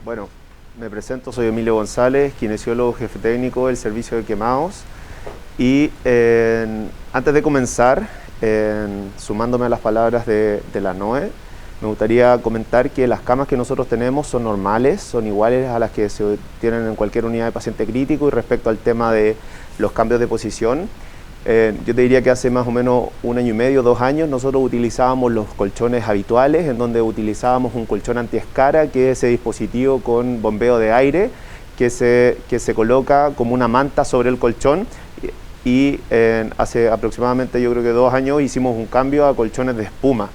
Bueno, me presento, soy Emilio González, kinesiólogo jefe técnico del servicio de quemados. Y antes de comenzar, sumándome a las palabras de la NOE, me gustaría comentar que las camas que nosotros tenemos son normales, son iguales a las que se tienen en cualquier unidad de paciente crítico. Y respecto al tema de los cambios de posición, yo te diría que hace más o menos 1 año y medio, 2 años, nosotros utilizábamos los colchones habituales, en donde utilizábamos un colchón antiescara, que es ese dispositivo con bombeo de aire que se coloca como una manta sobre el colchón. Y hace aproximadamente, yo creo que 2 años, hicimos un cambio a colchones de espuma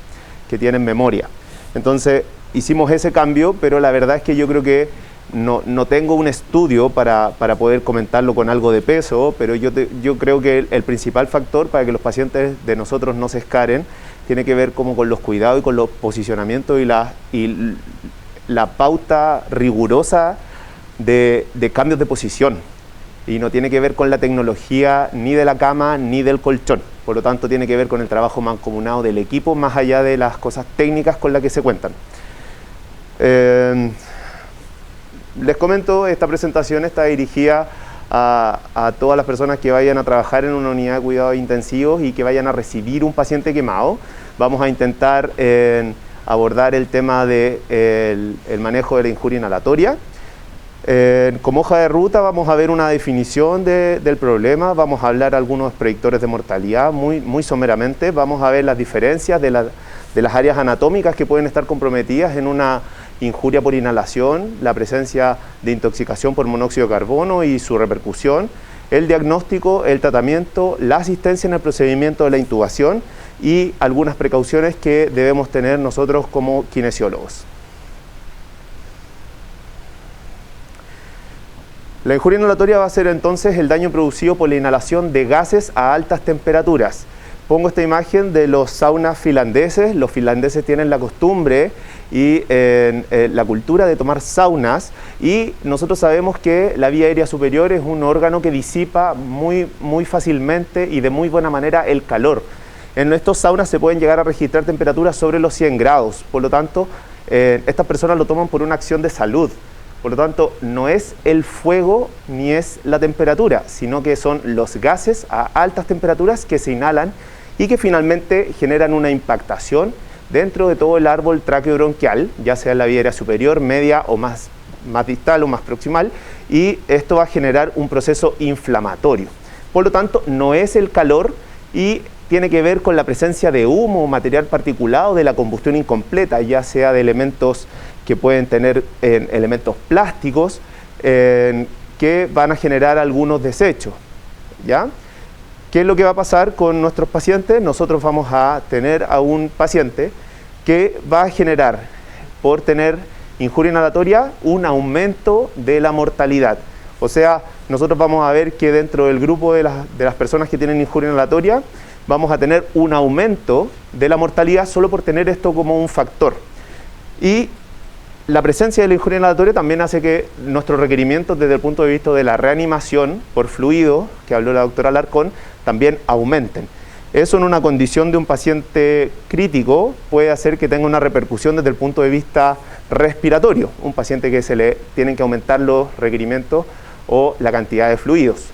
que tienen memoria. Entonces hicimos ese cambio, pero la verdad es que yo creo que no tengo un estudio para poder comentarlo con algo de peso, pero yo creo que el principal factor para que los pacientes de nosotros no se escaren tiene que ver como con los cuidados y con los posicionamientos y la pauta rigurosa de cambios de posición. Y no tiene que ver con la tecnología ni de la cama ni del colchón. Por lo tanto, tiene que ver con el trabajo mancomunado del equipo, más allá de las cosas técnicas con las que se cuentan. Les comento, esta presentación está dirigida a todas las personas que vayan a trabajar en una unidad de cuidados intensivos y que vayan a recibir un paciente quemado. Vamos a intentar abordar el tema del manejo de la injuria inhalatoria. Como hoja de ruta vamos a ver una definición del problema, vamos a hablar algunos predictores de mortalidad muy someramente, vamos a ver las diferencias de las áreas anatómicas que pueden estar comprometidas en una injuria por inhalación, la presencia de intoxicación por monóxido de carbono y su repercusión, el diagnóstico, el tratamiento, la asistencia en el procedimiento de la intubación y algunas precauciones que debemos tener nosotros como kinesiólogos. La injuria inhalatoria va a ser entonces el daño producido por la inhalación de gases a altas temperaturas. Pongo esta imagen de los saunas finlandeses. Los finlandeses tienen la costumbre y la cultura de tomar saunas, y nosotros sabemos que la vía aérea superior es un órgano que disipa muy fácilmente y de muy buena manera el calor. En estos saunas se pueden llegar a registrar temperaturas sobre los 100 grados, por lo tanto estas personas lo toman por una acción de salud. Por lo tanto, no es el fuego ni es la temperatura, sino que son los gases a altas temperaturas que se inhalan y que finalmente generan una impactación dentro de todo el árbol tráqueo-bronquial, ya sea en la vía aérea superior, media o más distal o más proximal, y esto va a generar un proceso inflamatorio. Por lo tanto, no es el calor y tiene que ver con la presencia de humo o material particulado de la combustión incompleta, ya sea de elementos que pueden tener elementos plásticos que van a generar algunos desechos, ¿ya? ¿Qué es lo que va a pasar con nuestros pacientes? Nosotros vamos a tener a un paciente que va a generar, por tener injuria inhalatoria, un aumento de la mortalidad. O sea, nosotros vamos a ver que dentro del grupo de las personas que tienen injuria inhalatoria, vamos a tener un aumento de la mortalidad solo por tener esto como un factor. Y la presencia de la injuria inhalatoria también hace que nuestros requerimientos desde el punto de vista de la reanimación por fluido, que habló la doctora Alarcón, también aumenten. Eso en una condición de un paciente crítico puede hacer que tenga una repercusión desde el punto de vista respiratorio, un paciente que se le tienen que aumentar los requerimientos o la cantidad de fluidos.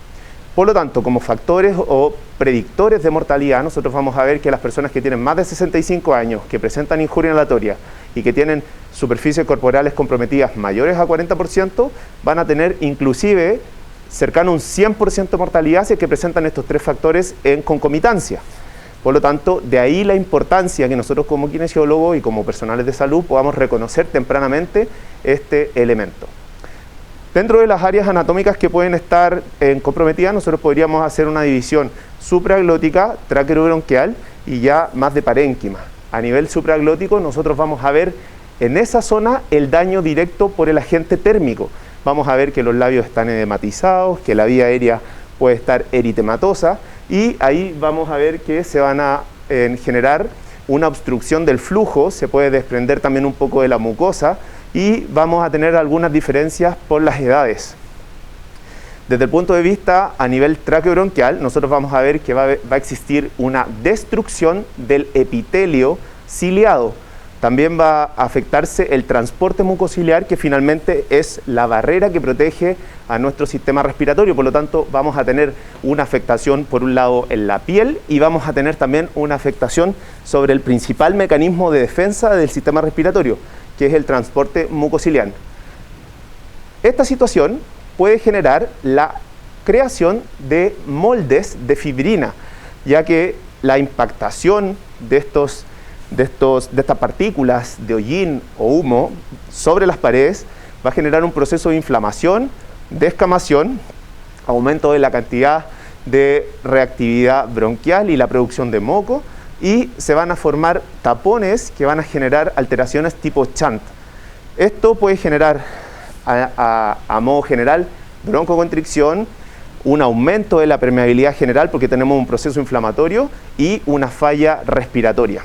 Por lo tanto, como factores o predictores de mortalidad, nosotros vamos a ver que las personas que tienen más de 65 años, que presentan injuria inhalatoria y que tienen superficies corporales comprometidas mayores a 40%, van a tener inclusive cercano a un 100% de mortalidad si es que presentan estos tres factores en concomitancia. Por lo tanto, de ahí la importancia que nosotros como kinesiólogos y como personales de salud podamos reconocer tempranamente este elemento. Dentro de las áreas anatómicas que pueden estar comprometidas, nosotros podríamos hacer una división supraglótica, tráqueo-bronquial y ya más de parénquima. A nivel supraglótico, nosotros vamos a ver en esa zona el daño directo por el agente térmico. Vamos a ver que los labios están edematizados, que la vía aérea puede estar eritematosa, y ahí vamos a ver que se van a generar una obstrucción del flujo, se puede desprender también un poco de la mucosa, y vamos a tener algunas diferencias por las edades. Desde el punto de vista a nivel tráqueo-bronquial, nosotros vamos a ver que va a existir una destrucción del epitelio ciliado. También va a afectarse el transporte mucociliar, que finalmente es la barrera que protege a nuestro sistema respiratorio. Por lo tanto, vamos a tener una afectación por un lado en la piel y vamos a tener también una afectación sobre el principal mecanismo de defensa del sistema respiratorio, que es el transporte mucociliar. Esta situación puede generar la creación de moldes de fibrina, ya que la impactación de estas partículas de hollín o humo sobre las paredes va a generar un proceso de inflamación, descamación, aumento de la cantidad de reactividad bronquial y la producción de moco, y se van a formar tapones que van a generar alteraciones tipo chant. Esto puede generar a modo general broncoconstricción, un aumento de la permeabilidad general porque tenemos un proceso inflamatorio y una falla respiratoria.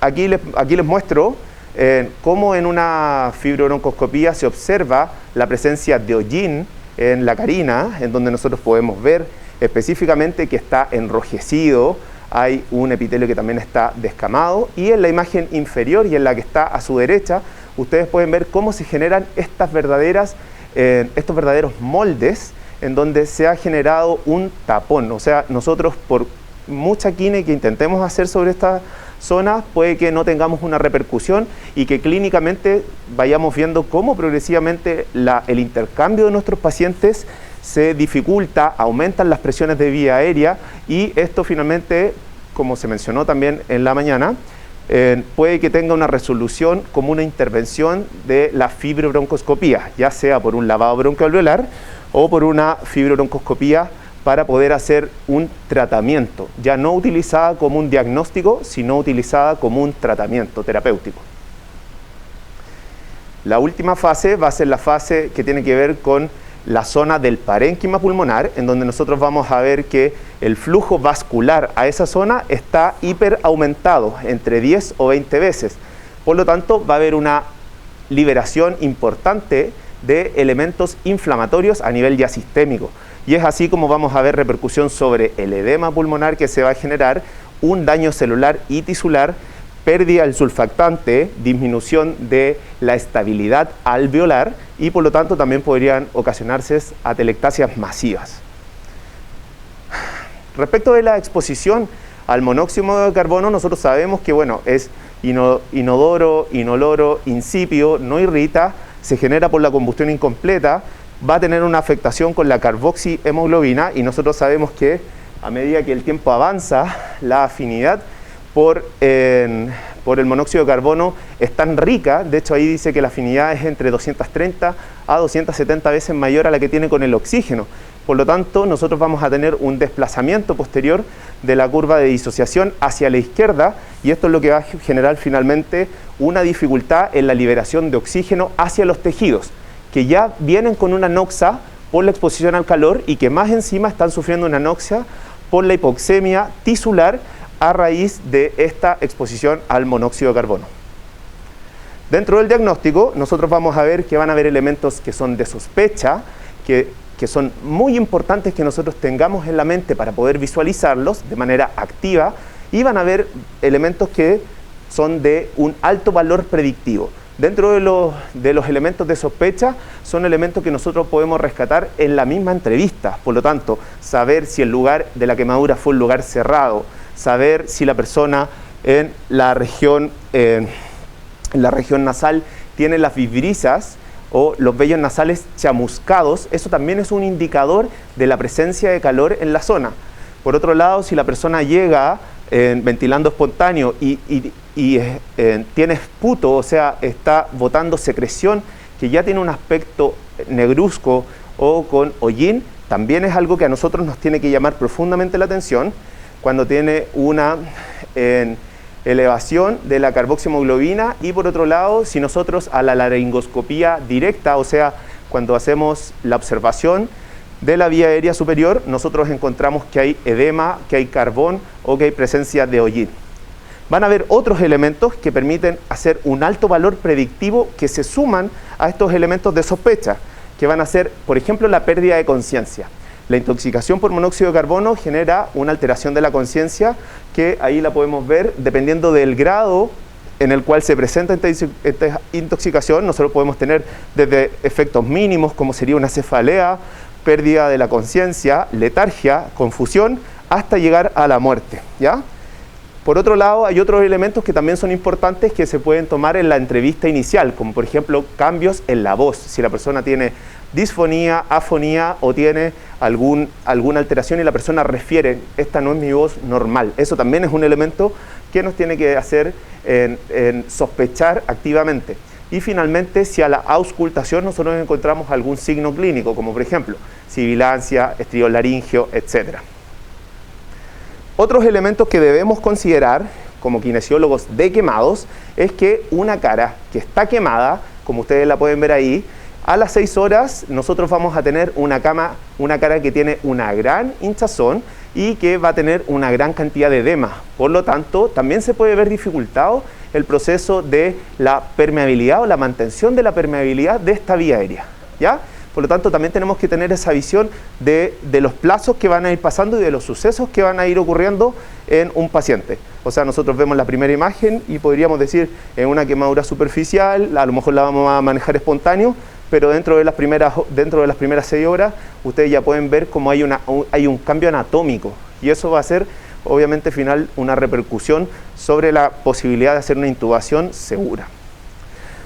Aquí les muestro cómo en una fibrobroncoscopía se observa la presencia de hollín en la carina, en donde nosotros podemos ver específicamente que está enrojecido, hay un epitelio que también está descamado, y en la imagen inferior y en la que está a su derecha, ustedes pueden ver cómo se generan estos verdaderos moldes en donde se ha generado un tapón. O sea, nosotros por mucha quine que intentemos hacer sobre esta zona, puede que no tengamos una repercusión y que clínicamente vayamos viendo cómo progresivamente el intercambio de nuestros pacientes se dificulta, aumentan las presiones de vía aérea, y esto finalmente, como se mencionó también en la mañana, puede que tenga una resolución como una intervención de la fibrobroncoscopía, ya sea por un lavado broncoalveolar o por una fibrobroncoscopía para poder hacer un tratamiento, ya no utilizada como un diagnóstico, sino utilizada como un tratamiento terapéutico. La última fase va a ser la fase que tiene que ver con la zona del parénquima pulmonar, en donde nosotros vamos a ver que el flujo vascular a esa zona está hiperaumentado, entre 10 o 20 veces. Por lo tanto, va a haber una liberación importante de elementos inflamatorios a nivel ya sistémico. Y es así como vamos a ver repercusión sobre el edema pulmonar que se va a generar, un daño celular y tisular, pérdida del surfactante, disminución de la estabilidad alveolar, y por lo tanto también podrían ocasionarse atelectasias masivas. Respecto de la exposición al monóxido de carbono, nosotros sabemos que es inodoro, inoloro, insípido, no irrita, se genera por la combustión incompleta, va a tener una afectación con la carboxihemoglobina, y nosotros sabemos que a medida que el tiempo avanza, la afinidad por el monóxido de carbono es tan rica, de hecho ahí dice que la afinidad es entre 230 a 270 veces mayor a la que tiene con el oxígeno. Por lo tanto, nosotros vamos a tener un desplazamiento posterior de la curva de disociación hacia la izquierda, y esto es lo que va a generar finalmente una dificultad en la liberación de oxígeno hacia los tejidos, que ya vienen con una anoxia por la exposición al calor y que más encima están sufriendo una anoxia por la hipoxemia tisular a raíz de esta exposición al monóxido de carbono. Dentro del diagnóstico, nosotros vamos a ver que van a haber elementos que son de sospecha, que son muy importantes que nosotros tengamos en la mente para poder visualizarlos de manera activa, y van a haber elementos que son de un alto valor predictivo. Dentro de los elementos de sospecha son elementos que nosotros podemos rescatar en la misma entrevista. Por lo tanto, saber si el lugar de la quemadura fue un lugar cerrado, saber si la persona en la región nasal tiene las vibrisas o los vellos nasales chamuscados. Eso también es un indicador de la presencia de calor en la zona. Por otro lado, si la persona llega ventilando espontáneo y tiene esputo, o sea, está botando secreción que ya tiene un aspecto negruzco o con hollín, también es algo que a nosotros nos tiene que llamar profundamente la atención. Cuando tiene una elevación de la carboxiemoglobina, y por otro lado, si nosotros a la laringoscopía directa, o sea, cuando hacemos la observación de la vía aérea superior, nosotros encontramos que hay edema, que hay carbón o que hay presencia de hollín. Van a haber otros elementos que permiten hacer un alto valor predictivo que se suman a estos elementos de sospecha, que van a ser, por ejemplo, la pérdida de conciencia. La intoxicación por monóxido de carbono genera una alteración de la conciencia, que ahí la podemos ver dependiendo del grado en el cual se presenta esta intoxicación. Nosotros podemos tener desde efectos mínimos, como sería una cefalea, pérdida de la conciencia, letargia, confusión, hasta llegar a la muerte, ¿ya? Por otro lado, hay otros elementos que también son importantes que se pueden tomar en la entrevista inicial, como por ejemplo cambios en la voz. Si la persona tiene disfonía, afonía o tiene alguna alteración y la persona refiere, esta no es mi voz normal. Eso también es un elemento que nos tiene que hacer sospechar activamente. Y finalmente, si a la auscultación nosotros encontramos algún signo clínico, como por ejemplo sibilancia, estriol laríngeo, etc. Otros elementos que debemos considerar como kinesiólogos de quemados es que una cara que está quemada, como ustedes la pueden ver ahí, a las 6 horas nosotros vamos a tener una cara que tiene una gran hinchazón y que va a tener una gran cantidad de edema. Por lo tanto, también se puede ver dificultado el proceso de la permeabilidad o la mantención de la permeabilidad de esta vía aérea, ¿ya? Por lo tanto, también tenemos que tener esa visión de los plazos que van a ir pasando y de los sucesos que van a ir ocurriendo en un paciente. O sea, nosotros vemos la primera imagen y podríamos decir en una quemadura superficial, a lo mejor la vamos a manejar espontáneo, pero dentro de las primeras 6 horas, ustedes ya pueden ver cómo hay un cambio anatómico, y eso va a ser, obviamente, al final, una repercusión sobre la posibilidad de hacer una intubación segura.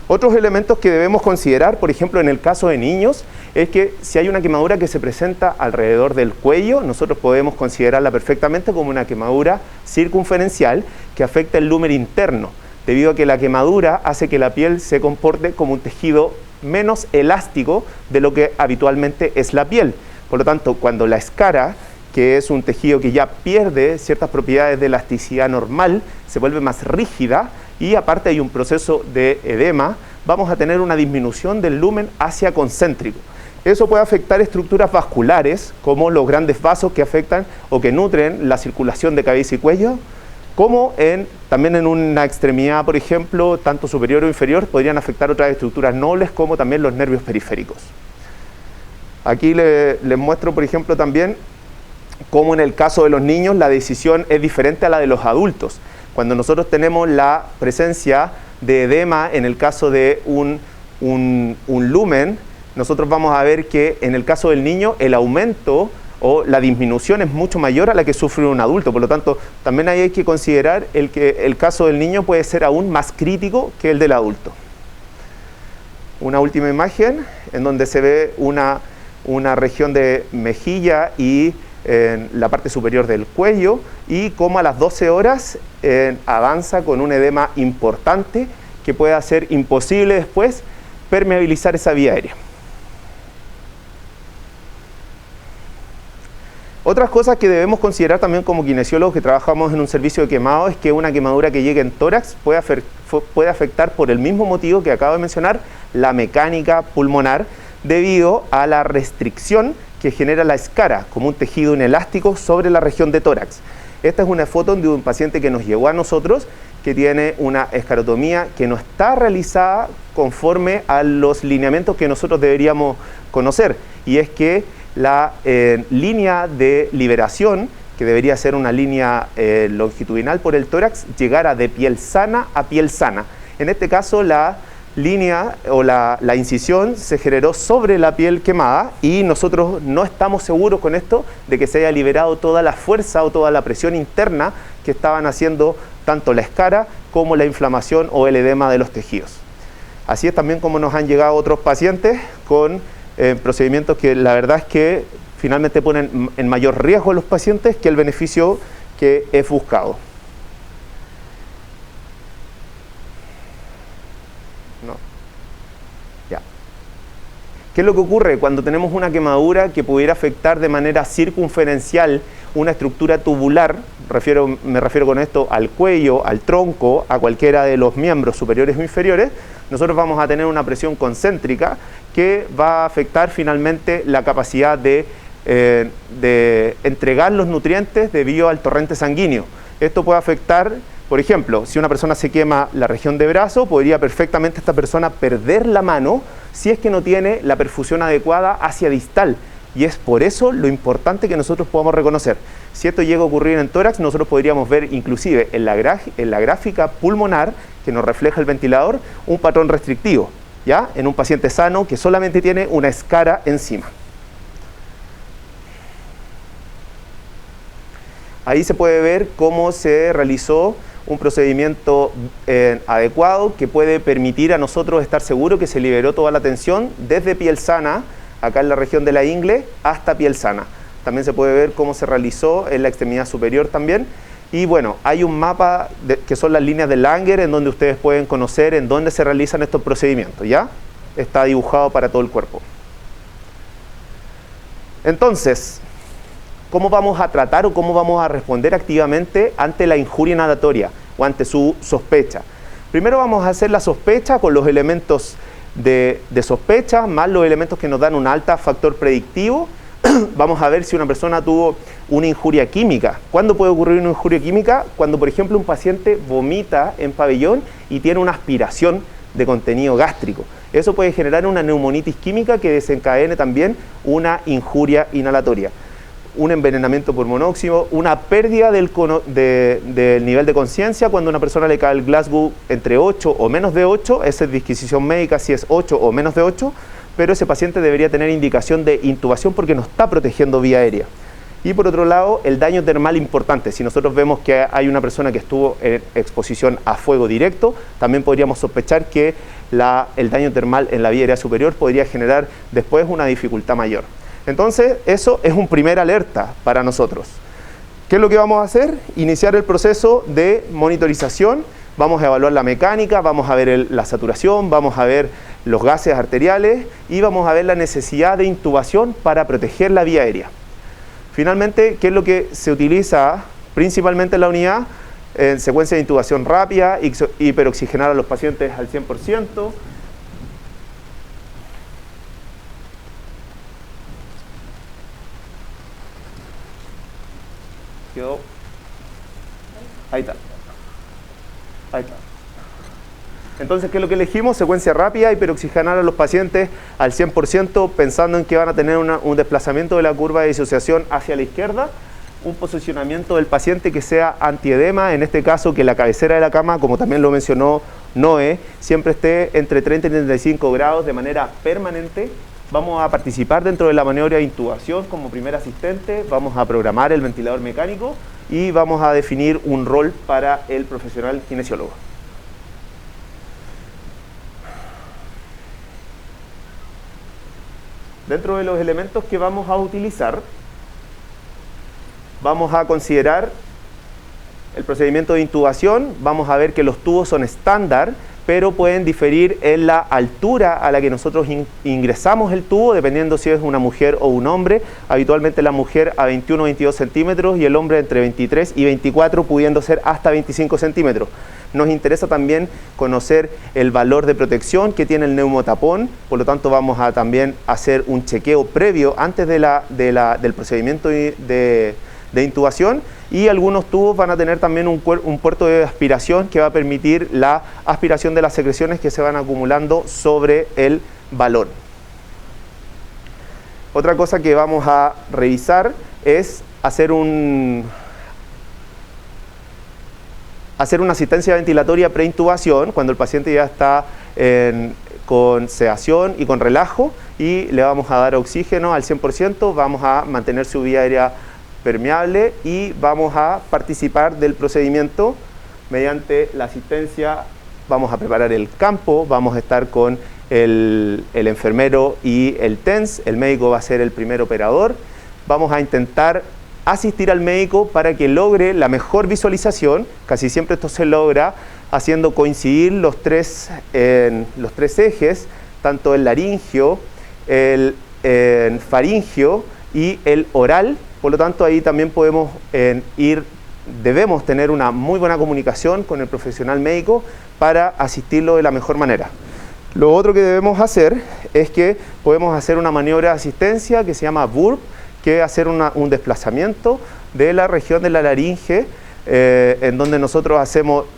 Otros elementos que debemos considerar, por ejemplo, en el caso de niños, es que si hay una quemadura que se presenta alrededor del cuello, nosotros podemos considerarla perfectamente como una quemadura circunferencial que afecta el lúmen interno, debido a que la quemadura hace que la piel se comporte como un tejido menos elástico de lo que habitualmente es la piel. Por lo tanto, cuando la escara, que es un tejido que ya pierde ciertas propiedades de elasticidad normal, se vuelve más rígida y aparte hay un proceso de edema, vamos a tener una disminución del lumen hacia concéntrico. Eso puede afectar estructuras vasculares, como los grandes vasos que afectan o que nutren la circulación de cabeza y cuello, como también en una extremidad, por ejemplo, tanto superior o inferior, podrían afectar otras estructuras nobles, como también los nervios periféricos. Aquí les muestro, por ejemplo, también cómo en el caso de los niños la decisión es diferente a la de los adultos. Cuando nosotros tenemos la presencia de edema en el caso de un lumen, nosotros vamos a ver que en el caso del niño el aumento o la disminución es mucho mayor a la que sufre un adulto. Por lo tanto, también ahí hay que considerar que el caso del niño puede ser aún más crítico que el del adulto. Una última imagen en donde se ve una región de mejilla y en la parte superior del cuello, y cómo a las 12 horas avanza con un edema importante que puede hacer imposible después permeabilizar esa vía aérea. Otras cosas que debemos considerar también como kinesiólogos que trabajamos en un servicio de quemado es que una quemadura que llegue en tórax puede afectar, por el mismo motivo que acabo de mencionar, la mecánica pulmonar, debido a la restricción que genera la escara como un tejido inelástico sobre la región de tórax. Esta es una foto de un paciente que nos llegó a nosotros, que tiene una escarotomía que no está realizada conforme a los lineamientos que nosotros deberíamos conocer, y es que la línea de liberación, que debería ser una línea longitudinal por el tórax, llegara de piel sana a piel sana. En este caso, la línea o la incisión se generó sobre la piel quemada y nosotros no estamos seguros con esto de que se haya liberado toda la fuerza o toda la presión interna que estaban haciendo tanto la escara como la inflamación o el edema de los tejidos. Así es también como nos han llegado otros pacientes con procedimientos que la verdad es que finalmente ponen en mayor riesgo a los pacientes que el beneficio que es buscado. ¿Qué es lo que ocurre cuando tenemos una quemadura que pudiera afectar de manera circunferencial una estructura tubular? Me refiero con esto al cuello, al tronco, a cualquiera de los miembros superiores o inferiores. Nosotros vamos a tener una presión concéntrica que va a afectar finalmente la capacidad de entregar los nutrientes debido al torrente sanguíneo. Esto puede afectar, por ejemplo, si una persona se quema la región de brazo, podría perfectamente esta persona perder la mano si es que no tiene la perfusión adecuada hacia distal. Y es por eso lo importante que nosotros podamos reconocer. Si esto llega a ocurrir en tórax, nosotros podríamos ver inclusive en la gráfica pulmonar que nos refleja el ventilador un patrón restrictivo, ¿ya? En un paciente sano que solamente tiene una escara encima. Ahí se puede ver cómo se realizó un procedimiento adecuado que puede permitir a nosotros estar seguros que se liberó toda la tensión desde piel sana, acá en la región de la ingle, hasta piel sana. También se puede ver cómo se realizó en la extremidad superior también. Y bueno, hay un mapa que son las líneas de Langer en donde ustedes pueden conocer en dónde se realizan estos procedimientos, ¿ya? Está dibujado para todo el cuerpo. Entonces, ¿cómo vamos a tratar o cómo vamos a responder activamente ante la injuria inhalatoria o ante su sospecha? Primero vamos a hacer la sospecha con los elementos de sospecha, más los elementos que nos dan un alto factor predictivo. Vamos a ver si una persona tuvo una injuria química. ¿Cuándo puede ocurrir una injuria química? Cuando, por ejemplo, un paciente vomita en pabellón y tiene una aspiración de contenido gástrico. Eso puede generar una neumonitis química que desencadene también una injuria inhalatoria. Un envenenamiento por monóxido, una pérdida del nivel de conciencia cuando a una persona le cae el Glasgow entre 8 o menos de 8, esa es disquisición médica si es 8 o menos de 8, pero ese paciente debería tener indicación de intubación porque no está protegiendo vía aérea. Y por otro lado, el daño termal importante. Si nosotros vemos que hay una persona que estuvo en exposición a fuego directo, también podríamos sospechar que el daño termal en la vía aérea superior podría generar después una dificultad mayor. Entonces, eso es un primer alerta para nosotros. ¿Qué es lo que vamos a hacer? Iniciar el proceso de monitorización. Vamos a evaluar la mecánica, vamos a ver la saturación, vamos a ver los gases arteriales y vamos a ver la necesidad de intubación para proteger la vía aérea. Finalmente, ¿qué es lo que se utiliza principalmente en la unidad? En secuencia de intubación rápida, hiperoxigenar a los pacientes al 100%. Quedó. Ahí está. Ahí está. Entonces, ¿qué es lo que elegimos? Secuencia rápida, hiperoxigenar a los pacientes al 100%, pensando en que van a tener un desplazamiento de la curva de disociación hacia la izquierda, un posicionamiento del paciente que sea antiedema, en este caso que la cabecera de la cama, como también lo mencionó Noé, siempre esté entre 30 y 35 grados de manera permanente. Vamos a participar dentro de la maniobra de intubación como primer asistente, vamos a programar el ventilador mecánico y vamos a definir un rol para el profesional kinesiólogo. Dentro de los elementos que vamos a utilizar, vamos a considerar el procedimiento de intubación. Vamos a ver que los tubos son estándar, pero pueden diferir en la altura a la que nosotros ingresamos el tubo, dependiendo si es una mujer o un hombre. Habitualmente la mujer a 21 o 22 centímetros y el hombre entre 23 y 24, pudiendo ser hasta 25 centímetros. Nos interesa también conocer el valor de protección que tiene el neumotapón, por lo tanto vamos a también hacer un chequeo previo antes del procedimiento de intubación, y algunos tubos van a tener también un puerto de aspiración que va a permitir la aspiración de las secreciones que se van acumulando sobre el balón. Otra cosa que vamos a revisar es hacer una asistencia ventilatoria preintubación cuando el paciente ya está con sedación y con relajo, y le vamos a dar oxígeno al 100%, vamos a mantener su vía aérea permeable y vamos a participar del procedimiento mediante la asistencia. Vamos a preparar el campo, vamos a estar con el enfermero y el TENS, el médico va a ser el primer operador. Vamos a intentar asistir al médico para que logre la mejor visualización. Casi siempre esto se logra haciendo coincidir los tres ejes, tanto el laringio, el faringio y el oral. Por lo tanto, ahí también podemos debemos tener una muy buena comunicación con el profesional médico para asistirlo de la mejor manera. Lo otro que debemos hacer es que podemos hacer una maniobra de asistencia que se llama burp, que es hacer un desplazamiento de la región de la laringe, en donde nosotros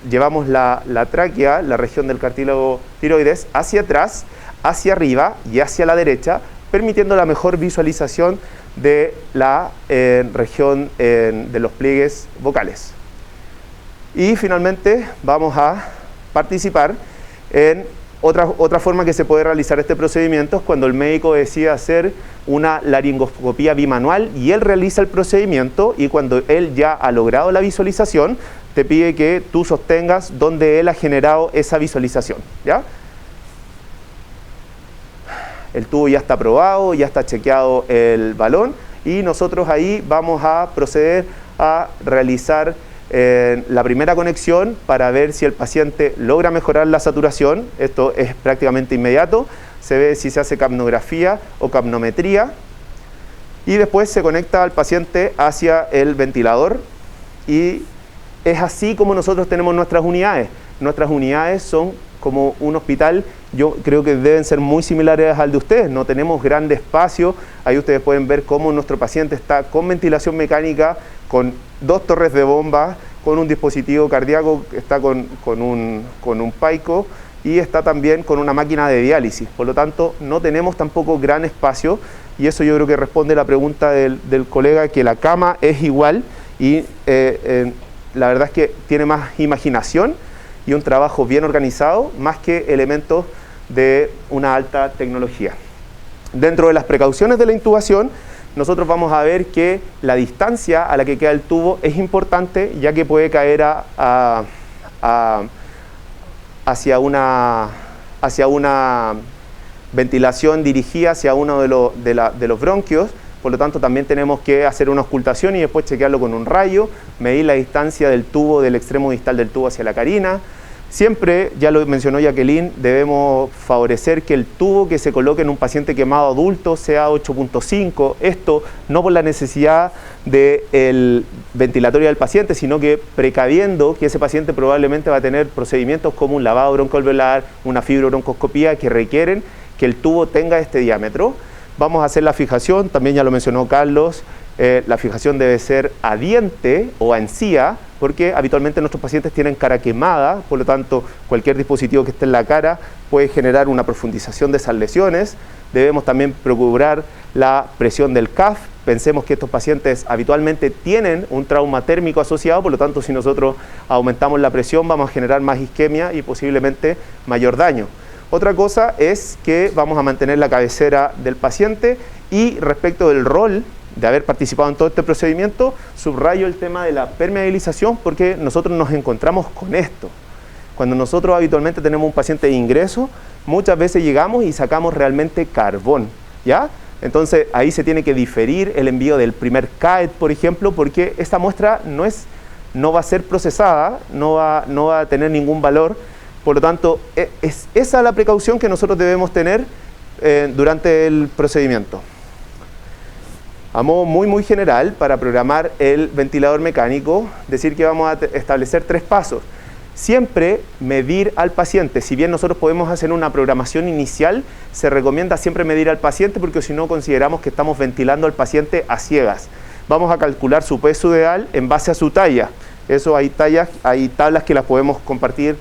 llevamos la tráquea, la región del cartílago tiroides, hacia atrás, hacia arriba y hacia la derecha, permitiendo la mejor visualización de la región de los pliegues vocales. Y finalmente vamos a participar en otra forma que se puede realizar este procedimiento es cuando el médico decide hacer una laringoscopía bimanual y él realiza el procedimiento, y cuando él ya ha logrado la visualización te pide que tú sostengas donde él ha generado esa visualización, ¿ya? El tubo ya está probado, ya está chequeado el balón, y nosotros ahí vamos a proceder a realizar la primera conexión para ver si el paciente logra mejorar la saturación. Esto es prácticamente inmediato. Se ve si se hace capnografía o capnometría, y después se conecta al paciente hacia el ventilador, y es así como nosotros tenemos nuestras unidades. Nuestras unidades son como un hospital, yo creo que deben ser muy similares al de ustedes. No tenemos grande espacio. Ahí ustedes pueden ver cómo nuestro paciente está con ventilación mecánica, con 2 torres de bomba, con un dispositivo cardíaco, está con un paico, y está también con una máquina de diálisis. Por lo tanto, no tenemos tampoco gran espacio, y eso yo creo que responde a la pregunta del colega, que la cama es igual, y la verdad es que tiene más imaginación y un trabajo bien organizado, más que elementos de una alta tecnología. Dentro de las precauciones de la intubación, nosotros vamos a ver que la distancia a la que queda el tubo es importante, ya que puede caer hacia una ventilación dirigida hacia uno de los bronquios. Por lo tanto, también tenemos que hacer una auscultación y después chequearlo con un rayo, medir la distancia del tubo, del extremo distal del tubo hacia la carina. Siempre, ya lo mencionó Jacqueline, debemos favorecer que el tubo que se coloque en un paciente quemado adulto sea 8.5. Esto no por la necesidad del ventilatorio del paciente, sino que precaviendo que ese paciente probablemente va a tener procedimientos como un lavado broncoalveolar, una fibrobroncoscopía, que requieren que el tubo tenga este diámetro. Vamos a hacer la fijación, también ya lo mencionó Carlos. La fijación debe ser a diente o a encía, porque habitualmente nuestros pacientes tienen cara quemada, por lo tanto cualquier dispositivo que esté en la cara puede generar una profundización de esas lesiones. Debemos también procurar la presión del CAF. Pensemos que estos pacientes habitualmente tienen un trauma térmico asociado, por lo tanto si nosotros aumentamos la presión vamos a generar más isquemia y posiblemente mayor daño. Otra cosa es que vamos a mantener la cabecera del paciente, y respecto del rol de haber participado en todo este procedimiento, subrayo el tema de la permeabilización, porque nosotros nos encontramos con esto. Cuando nosotros habitualmente tenemos un paciente de ingreso, muchas veces llegamos y sacamos realmente carbón, ¿ya? Entonces ahí se tiene que diferir el envío del primer CAET, por ejemplo, porque esta muestra no va a ser procesada, no va a tener ningún valor. Por lo tanto, es esa la precaución que nosotros debemos tener durante el procedimiento. A modo muy general, para programar el ventilador mecánico, decir que vamos a establecer 3 pasos. Siempre medir al paciente. Si bien nosotros podemos hacer una programación inicial, se recomienda siempre medir al paciente, porque si no consideramos que estamos ventilando al paciente a ciegas. Vamos a calcular su peso ideal en base a su talla. Eso hay tablas que las podemos compartir.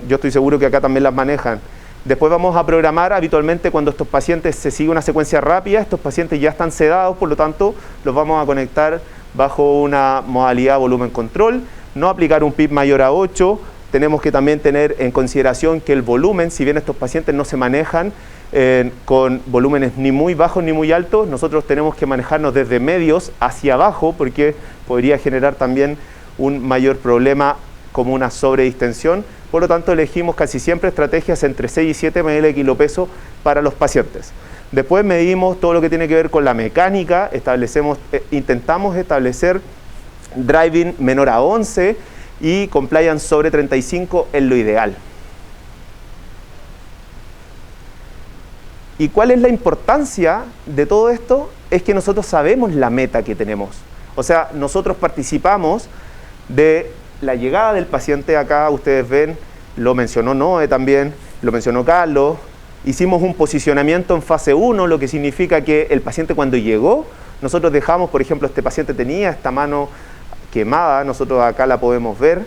Yo estoy seguro que acá también las manejan. Después vamos a programar habitualmente cuando estos pacientes se sigue una secuencia rápida. Estos pacientes ya están sedados, por lo tanto los vamos a conectar bajo una modalidad volumen control. No aplicar un PIP mayor a 8, tenemos que también tener en consideración que el volumen, si bien estos pacientes no se manejan con volúmenes ni muy bajos ni muy altos, nosotros tenemos que manejarnos desde medios hacia abajo porque podría generar también un mayor problema como una sobredistensión. Por lo tanto, elegimos casi siempre estrategias entre 6 y 7 ml de kilopeso para los pacientes. Después medimos todo lo que tiene que ver con la mecánica, intentamos establecer driving menor a 11 y compliance sobre 35 es lo ideal. ¿Y cuál es la importancia de todo esto? Es que nosotros sabemos la meta que tenemos. O sea, nosotros participamos de la llegada del paciente. Acá ustedes ven, lo mencionó Noé también, lo mencionó Carlos. Hicimos un posicionamiento en fase 1, lo que significa que el paciente cuando llegó, nosotros dejamos, por ejemplo, este paciente tenía esta mano quemada, nosotros acá la podemos ver,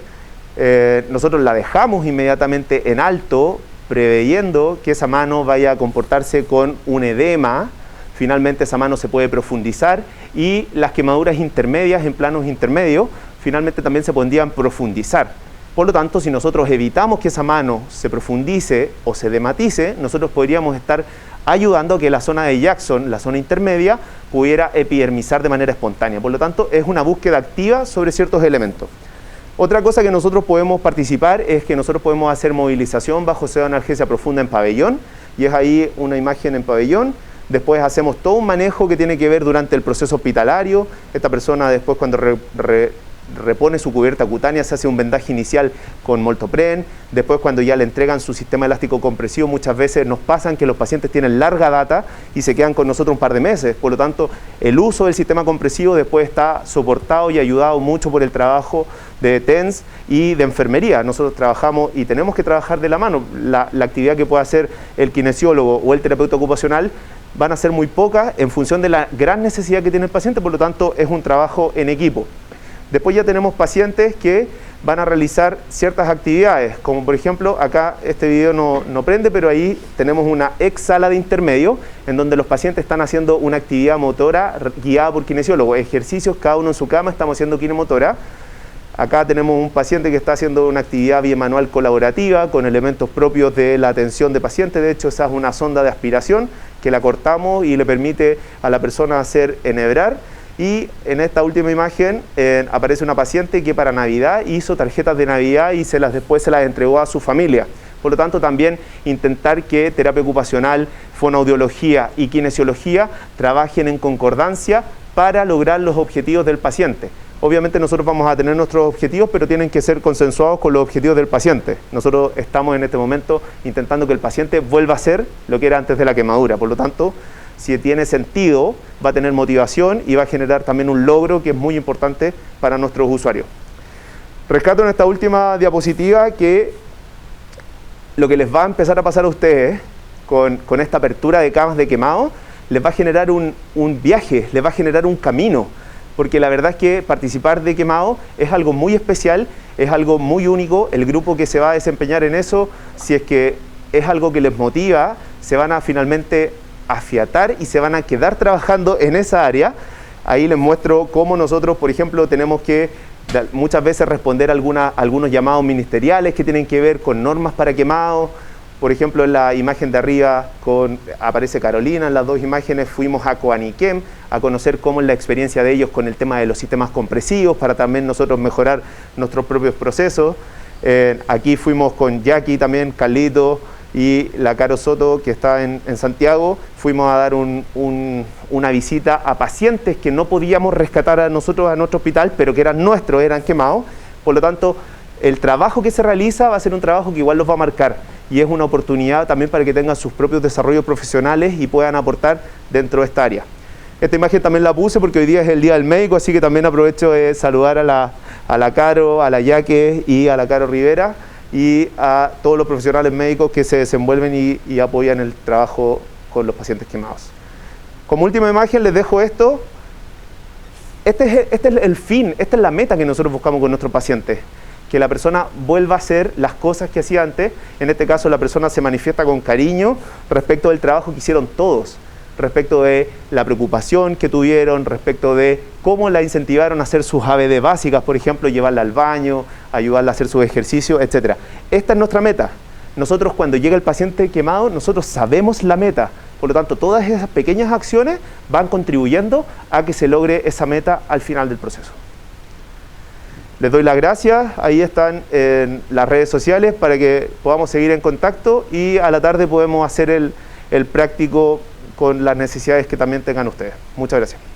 nosotros la dejamos inmediatamente en alto, preveyendo que esa mano vaya a comportarse con un edema. Finalmente esa mano se puede profundizar y las quemaduras intermedias en planos intermedios finalmente también se podrían profundizar. Por lo tanto, si nosotros evitamos que esa mano se profundice o se dematice, nosotros podríamos estar ayudando a que la zona de Jackson, la zona intermedia, pudiera epidermizar de manera espontánea. Por lo tanto, es una búsqueda activa sobre ciertos elementos. Otra cosa que nosotros podemos participar es que nosotros podemos hacer movilización bajo pseudoanalgesia profunda en pabellón, y es ahí una imagen en pabellón. Después hacemos todo un manejo que tiene que ver durante el proceso hospitalario. Esta persona después cuando repone su cubierta cutánea se hace un vendaje inicial con Moltopren. Después cuando ya le entregan su sistema elástico compresivo, muchas veces nos pasan que los pacientes tienen larga data y se quedan con nosotros un par de meses. Por lo tanto, el uso del sistema compresivo después está soportado y ayudado mucho por el trabajo de TENS y de enfermería. Nosotros trabajamos y tenemos que trabajar de la mano. La actividad que pueda hacer el kinesiólogo o el terapeuta ocupacional van a ser muy pocas en función de la gran necesidad que tiene el paciente. Por lo tanto, es un trabajo en equipo. Después ya tenemos pacientes que van a realizar ciertas actividades, como por ejemplo, acá este video no prende, pero ahí tenemos una ex sala de intermedio, en donde los pacientes están haciendo una actividad motora guiada por kinesiólogos, ejercicios, cada uno en su cama, estamos haciendo kinemotora. Acá tenemos un paciente que está haciendo una actividad bimanual colaborativa con elementos propios de la atención de paciente. De hecho, esa es una sonda de aspiración que la cortamos y le permite a la persona hacer enhebrar. Y en esta última imagen aparece una paciente que para Navidad hizo tarjetas de Navidad y después se las entregó a su familia. Por lo tanto, también intentar que terapia ocupacional, fonoaudiología y kinesiología trabajen en concordancia para lograr los objetivos del paciente. Obviamente nosotros vamos a tener nuestros objetivos, pero tienen que ser consensuados con los objetivos del paciente. Nosotros estamos en este momento intentando que el paciente vuelva a ser lo que era antes de la quemadura. Por lo tanto, si tiene sentido, va a tener motivación y va a generar también un logro que es muy importante para nuestros usuarios. Rescato en esta última diapositiva que lo que les va a empezar a pasar a ustedes con esta apertura de camas de quemado, les va a generar un viaje, les va a generar un camino, porque la verdad es que participar de quemado es algo muy especial, es algo muy único. El grupo que se va a desempeñar en eso, si es que es algo que les motiva, se van a finalmente afiatar y se van a quedar trabajando en esa área. Ahí les muestro cómo nosotros, por ejemplo, tenemos que muchas veces responder algunos llamados ministeriales que tienen que ver con normas para quemados. Por ejemplo, en la imagen de arriba aparece Carolina, en las dos imágenes fuimos a Coaniquem a conocer cómo es la experiencia de ellos con el tema de los sistemas compresivos para también nosotros mejorar nuestros propios procesos. Aquí fuimos con Jackie también, Carlito y la Caro Soto, que está en Santiago. Fuimos a dar una visita a pacientes que no podíamos rescatar a nosotros a nuestro hospital, pero que eran nuestros, eran quemados. Por lo tanto, el trabajo que se realiza va a ser un trabajo que igual los va a marcar y es una oportunidad también para que tengan sus propios desarrollos profesionales y puedan aportar dentro de esta área. Esta imagen también la puse porque hoy día es el Día del Médico, así que también aprovecho de saludar a la Caro, a la Yaque y a la Caro Rivera y a todos los profesionales médicos que se desenvuelven y apoyan el trabajo con los pacientes quemados. Como última imagen les dejo esto. Este es el fin, esta es la meta que nosotros buscamos con nuestros pacientes. Que la persona vuelva a hacer las cosas que hacía antes. En este caso la persona se manifiesta con cariño respecto del trabajo que hicieron todos. respecto de la preocupación que tuvieron, respecto de cómo la incentivaron a hacer sus ABD básicas, por ejemplo, llevarla al baño, ayudarla a hacer sus ejercicios, etc. Esta es nuestra meta. Nosotros, cuando llega el paciente quemado, nosotros sabemos la meta. Por lo tanto, todas esas pequeñas acciones van contribuyendo a que se logre esa meta al final del proceso. Les doy las gracias, ahí están en las redes sociales para que podamos seguir en contacto y a la tarde podemos hacer el práctico con las necesidades que también tengan ustedes. Muchas gracias.